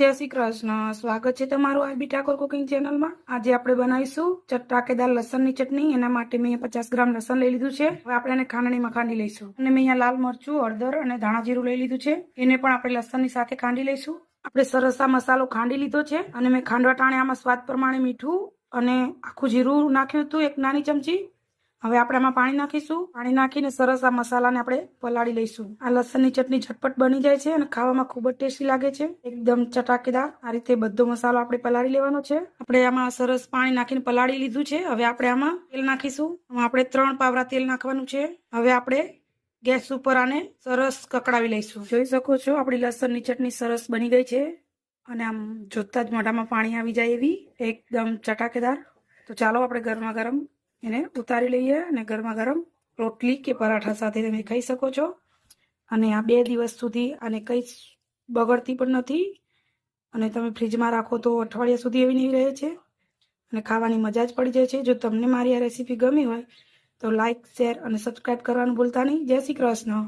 જય શ્રી કૃષ્ણ. સ્વાગત છે તમારું આરબી ઠાકોર કુકિંગ ચેનલમાં. આજે આપણે બનાવીશું ચટાકેદાર લસણની ચટણી. એના માટે મેં 50 ગ્રામ લસણ લઈ લીધું છે. હવે આપણે એને ખાંડણીમાં ખાંડી લઈશું. અને મેં અહીંયા લાલ મરચું, હળદર અને ધાણા જીરું લઈ લીધું છે. એને પણ આપણે લસણની સાથે ખાંડી લઈશું. આપણે સરસ આ મસાલો ખાંડી લીધો છે અને મેં ખાંડવા ટાણે આમાં સ્વાદ પ્રમાણે મીઠું અને આખું જીરું નાખ્યું હતું, 1 નાની ચમચી. હવે આપણે આમાં પાણી નાખીશું. પાણી નાખીને સરસ આ મસાલાને આપણે પલાળી લઈશું. આ લસણની ચટણી ઝટપટ બની જાય છે અને ખાવામાં ખૂબ જ ટેસ્ટી લાગે છે, એકદમ ચટાકેદાર. આ રીતે બધો મસાલો આપણે પલાળી લેવાનો છે. આપણે આમાં સરસ પાણી નાખીને પલાળી લીધું છે. હવે આપણે આમાં તેલ નાખીશું. આમાં આપણે 3 પાવરા તેલ નાખવાનું છે. હવે આપણે ગેસ ઉપર આને સરસ કકડાવી લઈશું. જોઈ શકો છો આપણી લસણની ચટણી સરસ બની ગઈ છે અને આમ જોતા જ મોઢામાં પાણી આવી જાય એવી એકદમ ચટાકેદાર. તો ચાલો આપણે ગરમા ગરમ એને ઉતારી લઈએ અને ગરમા ગરમ રોટલી કે પરાઠા સાથે તમે ખાઈ શકો છો. અને આ 2 દિવસ સુધી આને કંઈ બગડતી પણ નથી અને તમે ફ્રીજમાં રાખો તો અઠવાડિયા સુધી એવી નહીં રહે છે અને ખાવાની મજા જ પડી જાય છે. જો તમને મારી આ રેસીપી ગમી હોય તો લાઈક, શેર અને સબસ્ક્રાઈબ કરવાનું ભૂલતા નહીં. જય શ્રી કૃષ્ણ.